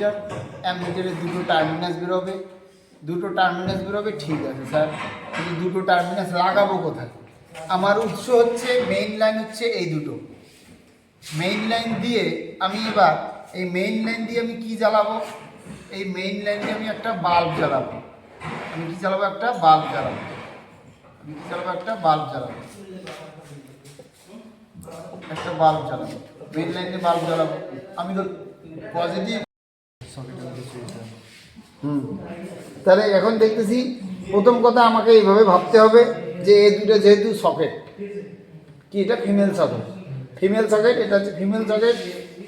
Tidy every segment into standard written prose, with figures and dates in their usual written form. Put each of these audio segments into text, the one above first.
Ammeter, অ্যামিটারে দুটো terminus বেরোবে, ঠিক আছে স্যার, কিন্তু দুটো টার্মিনাস লাগাবো কোথায়? আমার উৎস হচ্ছে মেইন লাইন হচ্ছে এই দুটো, মেইন লাইন দিয়ে আমি এবার এই মেইন লাইন দিয়ে আমি কি জ্বালাবো? এই মেইন লাইন দিয়ে আমি একটা বাল্ব জ্বালাবো। একটা বাল্ব জ্বালাবো। মেইন লাইন দিয়ে বাল্ব জ্বালাবো। আমি তো পজিটিভ তাহলে এখন দেখতেছি প্রথম কথা আমাকে এইভাবে ভাবতে হবে যে এই দুটো যেহেতু সকেট, কি এটা ফিমেল সকেট, এটা হচ্ছে ফিমেল সকেট,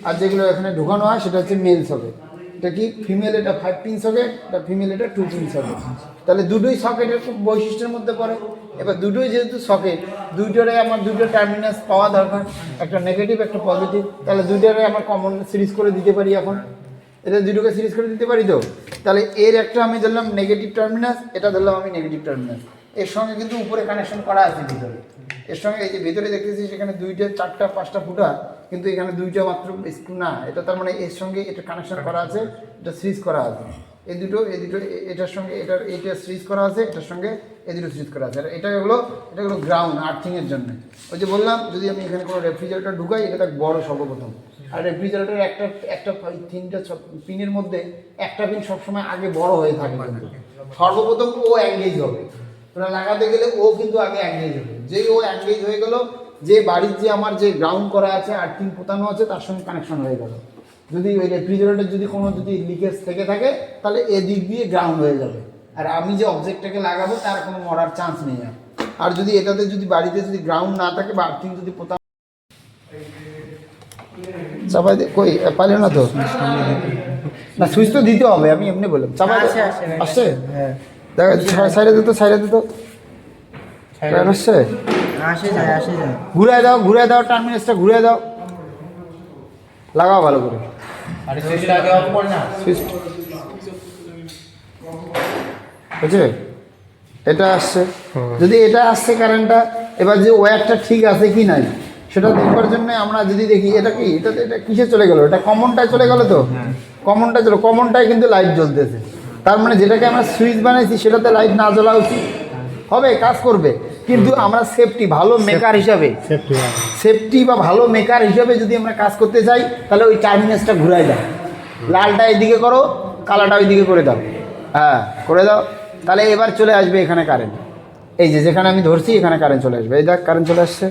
আর যেগুলো এখানে ঢোকানো হয় সেটা হচ্ছে মেল সকেট। এটা কি ফিমেল, এটা 5 পিন সকেট, এটা ফিমেল, এটা 2 পিন সকেট। তাহলে দুটোই সকেটের খুব বৈশিষ্ট্যের মধ্যে পড়ে। এবার দুটোই যেহেতু সকেট, দুইটারে আমার দুটো টার্মিনাস পাওয়া দরকার, একটা নেগেটিভ একটা পজিটিভ। তাহলে দুইটারে আমার কমন সিরিজ করে দিতে পারি। এখন এটা দুটোকে সিরিজ করে দিতে পারি তো। তাহলে এর একটা আমি ধরলাম নেগেটিভ টার্মিনাস, এটা ধরলাম আমি নেগেটিভ টার্মিনাস। এর সঙ্গে কিন্তু উপরে কানেকশন করা আছে ভিতরে, এর সঙ্গে এই যে ভিতরে দেখতেছি সেখানে 2টা 4টা 5টা ফুটা, কিন্তু এখানে 2টা মাত্র স্ক্রু না, এটা তার মানে এর সঙ্গে এটা কানেকশন করা আছে, এটা সিরিজ করা আছে। এই দুটো এটার সঙ্গে এটা সিরিজ করা আছে, এটার সঙ্গে এই দুটো সিরিজ করা আছে। আর এটা হলো গ্রাউন্ড আর্থিংয়ের জন্য। ওই যে বললাম যদি আমি এখানে কোনো রেফ্রিজারেটর ঢুকাই, এটা তার বড় সর্বপ্রথম। আর রেফ্রিজারেটরের একটা 3টা পিনের মধ্যে একটা পিন সবসময় আগে বড় হয়ে থাকে, কিন্তু সর্বপ্রথম ও এঙ্গেজ হবে। তোরা লাগাতে গেলে ও কিন্তু আগে এঙ্গেজ হবে। যেই ও এঙ্গেজ হয়ে গেল, যে বাড়ির যে আমার যে গ্রাউন্ড করা আছে, আর্থিং পোতানো আছে, তার সঙ্গে কানেকশন হয়ে গেল। যদি ওই রেফ্রিজারেটর যদি কোনো লিকেজ থেকে থাকে, তাহলে এদিক দিয়ে গ্রাউন্ড হয়ে যাবে। আর আমি যে অবজেক্টটাকে লাগাবো তার কোনো মরার চান্স নেই। আর যদি এটাতে যদি বাড়িতে যদি গ্রাউন্ড না থাকে বা আর্থিং যদি পোতা চাপাই কই পাইলে না তো, না সুইচ তো দিতে হবে, আমি এমনি বললাম চাপাই আসছে। হ্যাঁ দেখা সাইডে দিত আসছে, ঘুরাই দাও টার্মিনাসটা ঘুরাই দাও, লাগাও ভালো করে। বুঝছে এটা আসছে, যদি এটা আসছে কারেন্টটা, এবার যে ওয়্যারটা ঠিক আছে কি নাই সেটা দেখবার জন্য আমরা যদি দেখি এটা কি, এটা কিসে চলে গেল, এটা কমনটায় চলে গেল তো, কমনটায় কিন্তু লাইট জ্বলতেছে। তার মানে যেটাকে আমরা সুইচ বানাইছি সেটাতে লাইট না জ্বলা উচিত হবে, কাজ করবে, কিন্তু আমরা সেফটি ভালো মেকার হিসাবে যদি আমরা কাজ করতে চাই, তাহলে ওই টার্মিনাসটা ঘুরাই দাও, লালটা এদিকে করো, কালাটা ওইদিকে করে দাও, হ্যাঁ করে দাও। তাহলে এবার চলে আসবে এখানে কারেন্ট, এই যেখানে আমি ধরছি এখানে কারেন্ট চলে আসবে। এই দেখ কারেন্ট চলে আসছে,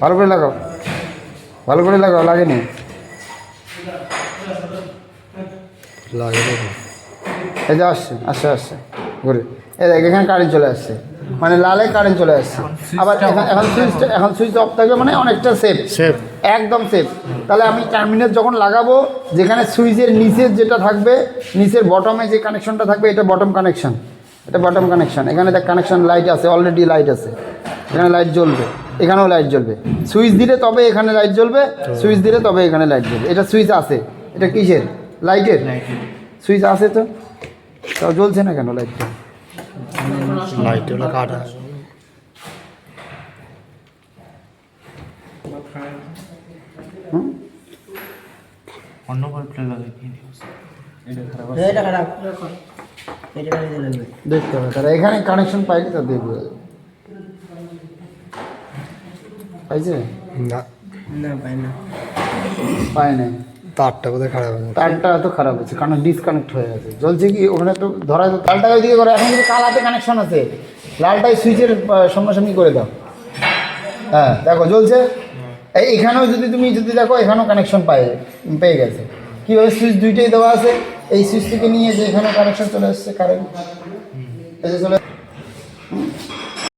ভালো করে লাগাও লাগেনি, এই যে আসছে ঘুরে, এই দেখ এখানে কারেন্ট চলে আসছে, মানে লালে কারেন্ট চলে আসছে। আবার এখন সুইচ অফ থাকবে, মানে অনেকটা সেফ, একদম সেফ। তাহলে আমি টার্মিনাল যখন লাগাবো, যেখানে সুইচের নিচের যেটা থাকবে, নিচের বটমে যে কানেকশনটা থাকবে, এটা বটম কানেকশন, এখানে দেখ কানেকশন লাইট আছে, অলরেডি লাইট আছে, এখানে লাইট জ্বলবে, এখানেও লাইট জ্বলবে। সুইচ দিলে তবে এখানে লাইট জ্বলবে, এখানে লাইট জ্বলবে। এটা সুইচ আছে, এটা কিসের? লাইটের সুইচ আছে তো, তাও জ্বলছে না কেন লাইটটা? কাটা দেখতে হবে, তারা এখানে কানেকশন পাইনি, তা দেখবে পাইছে না, পায় নাই। তারটা কোথায় খারাপ আছে? তারটা তো খারাপ আছে, কারণ ডিসকানেক্ট হয়ে গেছে। জ্বলছে কি ওখানে তো ধরা, লালটা ওইদিকে করে। এখন যদি কালাতে কানেকশন আছে, লালটাই সুইচের সামনাসামনি করে দাও, হ্যাঁ দেখো জ্বলছে। এইখানেও যদি দেখো, এখানেও কানেকশন পেয়ে গেছে। কীভাবে? সুইচ দুইটাই দেওয়া আছে, এই সুইচ থেকে নিয়ে যে এখানেও কানেকশন চলে আসছে কারেন্ট, এই যে চলে